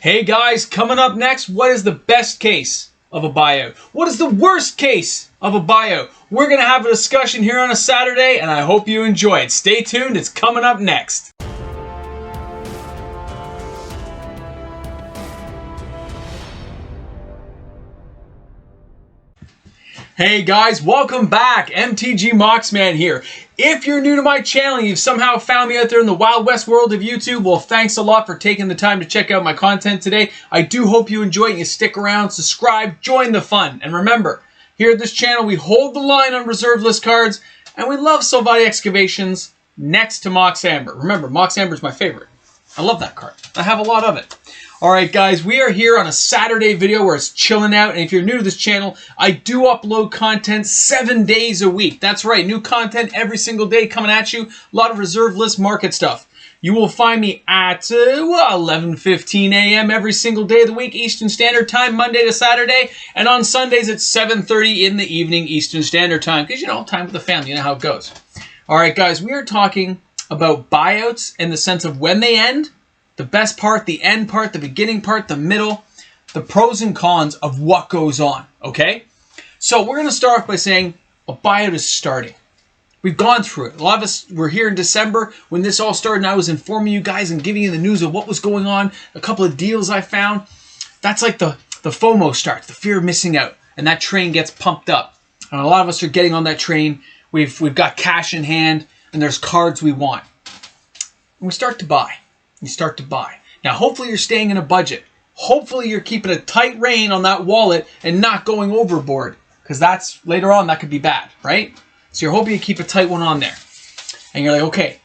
Hey guys, coming up next, what is the best case of a buyout? What is the worst case of a buyout? We're going to have a discussion here on a Saturday, and I hope you enjoy it. Stay tuned, it's coming up next. Hey guys, welcome back. MTG Moxman here. If you're new to my channel and you've somehow found me out there in the Wild West world of YouTube, well, thanks a lot for taking the time to check out my content today. I do hope you enjoy it and you stick around, subscribe, join the fun. And remember, here at this channel, we hold the line on reserve list cards, and we love Salvati Excavations next to Mox Amber. Remember, Mox Amber is my favorite. I love that card. I have a lot of it. Alright guys, we are here on a Saturday video where it's chilling out, and if you're new to this channel, I do upload content 7 days a week. That's right, new content every single day coming at you. A lot of reserve list market stuff. You will find me at 11:15 a.m. every single day of the week, Eastern Standard Time, Monday to Saturday, and on Sundays at 7:30 in the evening, Eastern Standard Time, because, you know, time with the family, you know how it goes. Alright guys, we are talking about buyouts in the sense of when they end, the best part, the end part, the beginning part, the middle, the pros and cons of what goes on, okay? So we're going to start off by saying a buyout is starting. We've gone through it. A lot of us were here in December when this all started, and I was informing you guys and giving you the news of what was going on, a couple of deals I found. That's like the FOMO starts, the fear of missing out, and that train gets pumped up. And a lot of us are getting on that train. We've got cash in hand, and there's cards we want. And we start to buy. You start to buy. Now, hopefully you're staying in a budget. Hopefully you're keeping a tight rein on that wallet and not going overboard, because that's later on that could be bad, right? So you're hoping you keep a tight one on there. And you're like, okay,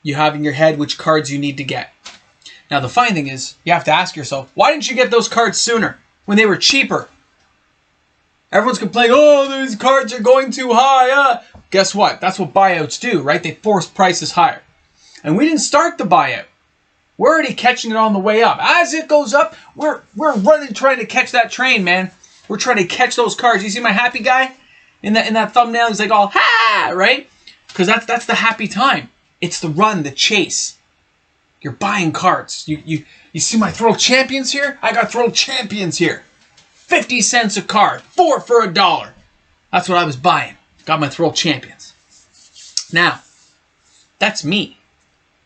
you have in your head which cards you need to get. Now, the funny thing is, you have to ask yourself, why didn't you get those cards sooner when they were cheaper? Everyone's complaining, oh, these cards are going too high. Guess what? That's what buyouts do, right? They force prices higher. And we didn't start the buyout. We're already catching it on the way up. As it goes up, we're running trying to catch that train, man. We're trying to catch those cards. You see my happy guy in that thumbnail? He's like all, ha, right? Because that's the happy time. It's the run, the chase. You're buying cards. You see my Throw Champions here? I got Throw Champions here. 50 cents a card. 4 for $1. That's what I was buying. Got my Throw Champions. Now, that's me.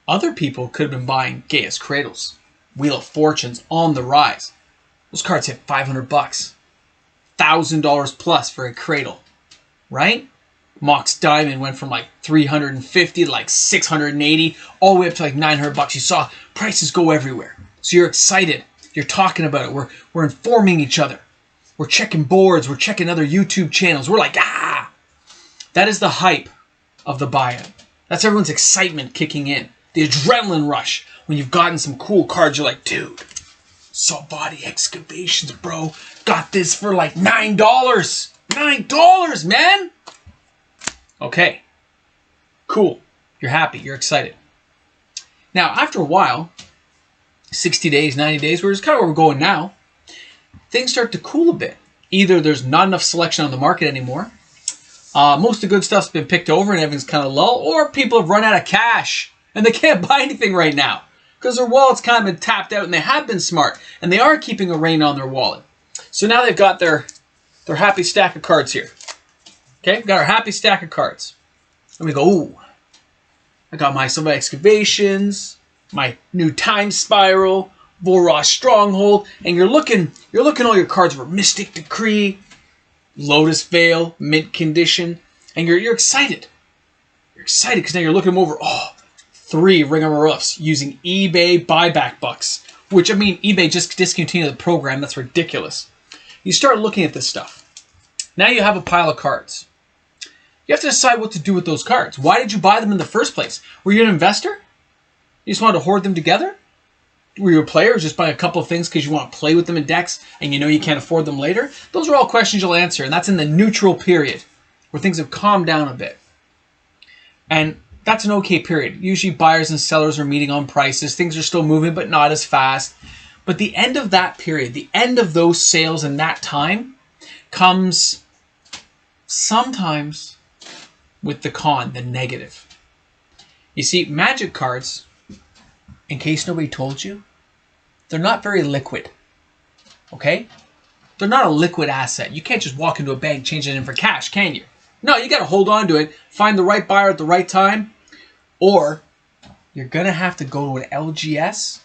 Other people could have been buying Gaia's Cradles, Wheel of Fortunes on the rise. Those cards hit $500, $1,000 plus for a cradle, right? Mox Diamond went from like 350 to like 680, all the way up to like $900. You saw prices go everywhere. So you're excited. You're talking about it. We're informing each other. We're checking boards. We're checking other YouTube channels. We're like, ah! That is the hype of the buyout. That's everyone's excitement kicking in. The adrenaline rush when you've gotten some cool cards. You're like, dude, Salvati Excavations, bro. Got this for like $9. $9, man. Okay. Cool. You're happy. You're excited. Now, after a while, 60 days, 90 days, which is kind of where we're going now, things start to cool a bit. Either there's not enough selection on the market anymore, most of the good stuff's been picked over and everything's kind of low, or people have run out of cash and they can't buy anything right now because their wallet's kind of been tapped out, and they have been smart and they are keeping a rein on their wallet. So now they've got their happy stack of cards here. Okay, we've got our happy stack of cards. And we go, ooh, I got my Salvati Excavations, my new Time Spiral, Vorah Stronghold, and you're looking all your cards for Mystic Decree, Lotus Veil, mint condition, and you're excited. You're excited because now you're looking them over. Oh, 3 Ring of Roofs using eBay buyback bucks, which, I mean, eBay just discontinued the program. That's ridiculous. You start looking at this stuff. Now you have a pile of cards. You have to decide what to do with those cards. Why did you buy them in the first place? Were you an investor? You just wanted to hoard them together? Were you a player just buying a couple of things because you want to play with them in decks and you know you can't afford them later? Those are all questions you'll answer, and that's in the neutral period where things have calmed down a bit. And that's an okay period. Usually buyers and sellers are meeting on prices. Things are still moving, but not as fast. But the end of that period, the end of those sales in that time comes sometimes with the con, the negative. You see, Magic cards, in case nobody told you, they're not very liquid. Okay? They're not a liquid asset. You can't just walk into a bank, change it in for cash, can you? No, you got to hold on to it, find the right buyer at the right time, or you're going to have to go to an LGS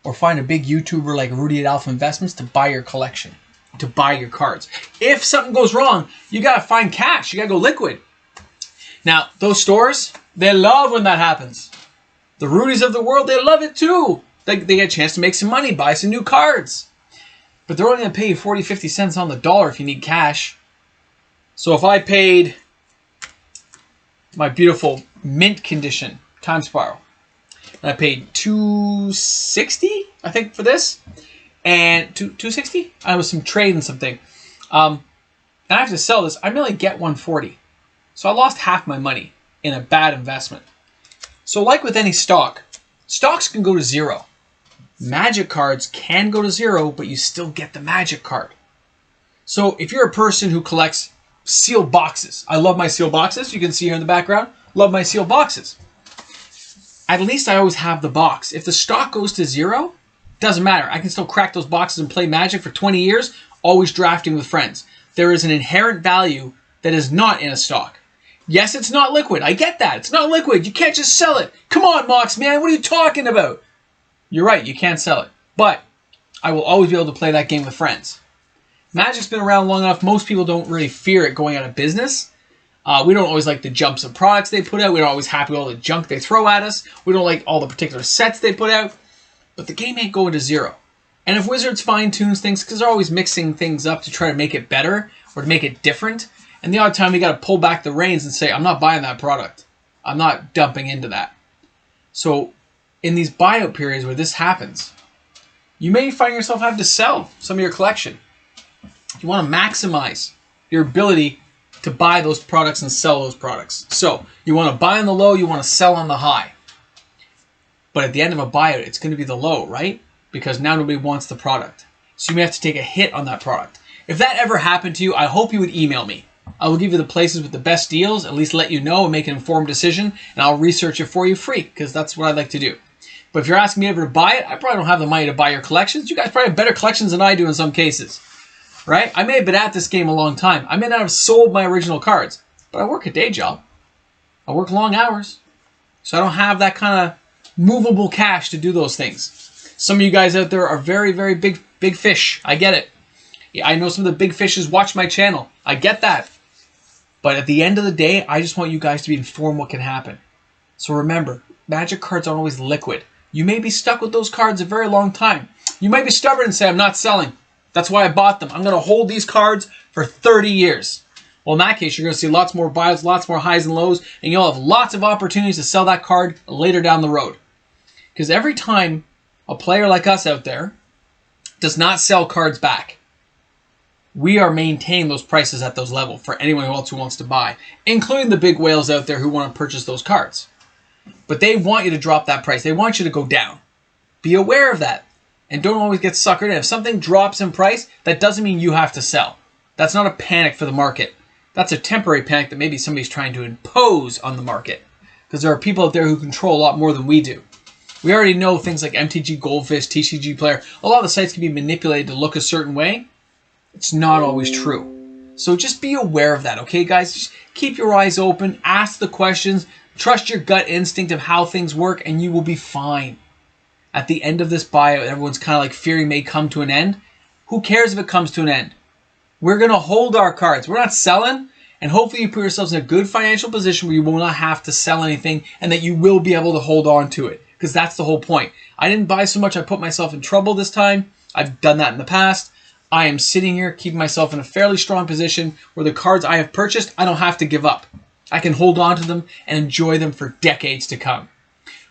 or find a big YouTuber like Rudy at Alpha Investments to buy your collection, to buy your cards. If something goes wrong, you got to find cash. You got to go liquid. Now, those stores, they love when that happens. The Rudys of the world, they love it too. They get a chance to make some money, buy some new cards. But they're only going to pay you 40, 50 cents on the dollar if you need cash. So if I paid my beautiful mint condition time spiral, and I paid $260, I think, for this, and $260? I was some trade and something. And I have to sell this. I merely get $140. So I lost half my money in a bad investment. So like with any stock, stocks can go to zero. Magic cards can go to zero, but you still get the magic card. So if you're a person who collects sealed boxes, I love my sealed boxes. You can see here in the background, love my sealed boxes. At least I always have the box. If the stock goes to zero, doesn't matter. I can still crack those boxes and play Magic for 20 years, always drafting with friends. There is an inherent value that is not in a stock. Yes, it's not liquid. I get that. It's not liquid. You can't just sell it. Come on, Mox, man. What are you talking about? You're right. You can't sell it. But I will always be able to play that game with friends. Magic's been around long enough. Most people don't really fear it going out of business. We don't always like the jumps of products they put out. We're not always happy with all the junk they throw at us. We don't like all the particular sets they put out. But the game ain't going to zero. And if Wizards fine-tunes things, because they're always mixing things up to try to make it better or to make it different, and the odd time we got to pull back the reins and say, I'm not buying that product. I'm not dumping into that. So in these buyout periods where this happens, you may find yourself having to sell some of your collection. You want to maximize your ability to buy those products and sell those products. So you want to buy on the low, you want to sell on the high. But at the end of a buyout, it's going to be the low, right? Because now nobody wants the product. So you may have to take a hit on that product. If that ever happened to you, I hope you would email me. I will give you the places with the best deals, at least let you know and make an informed decision, and I'll research it for you free, because that's what I like to do. But if you're asking me ever to buy it, I probably don't have the money to buy your collections. You guys probably have better collections than I do in some cases. Right? I may have been at this game a long time. I may not have sold my original cards, but I work a day job. I work long hours. So I don't have that kind of movable cash to do those things. Some of you guys out there are very, very big fish. I get it. Yeah, I know some of the big fishes watch my channel. I get that. But at the end of the day, I just want you guys to be informed what can happen. So remember, Magic cards aren't always liquid. You may be stuck with those cards a very long time. You might be stubborn and say, I'm not selling. That's why I bought them. I'm going to hold these cards for 30 years. Well, in that case, you're going to see lots more buyouts, lots more highs and lows, and you'll have lots of opportunities to sell that card later down the road. Because every time a player like us out there does not sell cards back, we are maintaining those prices at those levels for anyone else who wants to buy, including the big whales out there who want to purchase those cards. But they want you to drop that price. They want you to go down. Be aware of that. And don't always get suckered in. If something drops in price, that doesn't mean you have to sell. That's not a panic for the market. That's a temporary panic that maybe somebody's trying to impose on the market. Because there are people out there who control a lot more than we do. We already know things like MTG Goldfish, TCG Player. A lot of the sites can be manipulated to look a certain way. It's not always true. So just be aware of that, okay, guys? Just keep your eyes open. Ask the questions. Trust your gut instinct of how things work, and you will be fine. At the end of this buyout, everyone's kind of like fearing may come to an end. Who cares if it comes to an end? We're going to hold our cards. We're not selling. And hopefully you put yourselves in a good financial position where you will not have to sell anything and that you will be able to hold on to it. Because that's the whole point. I didn't buy so much I put myself in trouble this time. I've done that in the past. I am sitting here keeping myself in a fairly strong position where the cards I have purchased, I don't have to give up. I can hold on to them and enjoy them for decades to come.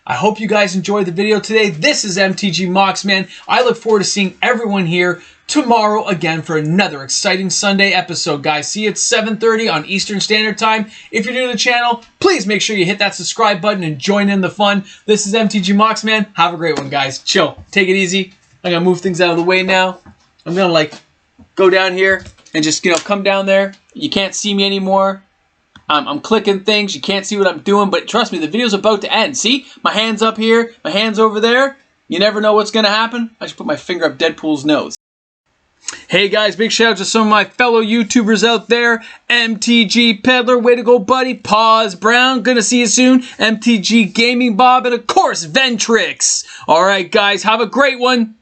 I hope you guys enjoyed the video today. This is MTG Moxman. I look forward to seeing everyone here tomorrow again for another exciting Sunday episode, guys. See you at 7:30 on Eastern Standard Time. If you're new to the channel, please make sure you hit that subscribe button and join in the fun. This is MTG Moxman. Have a great one, guys. Chill. Take it easy. I'm going to move things out of the way now. I'm going to go down here and just, come down there. You can't see me anymore. I'm clicking things. You can't see what I'm doing, but trust me, the video's about to end. See? My hand's up here. My hand's over there. You never know what's going to happen. I should put my finger up Deadpool's nose. Hey guys, big shout out to some of my fellow YouTubers out there. MTG Peddler, way to go buddy. Pause Brown, gonna see you soon. MTG Gaming Bob, and of course Ventrix. Alright guys, have a great one.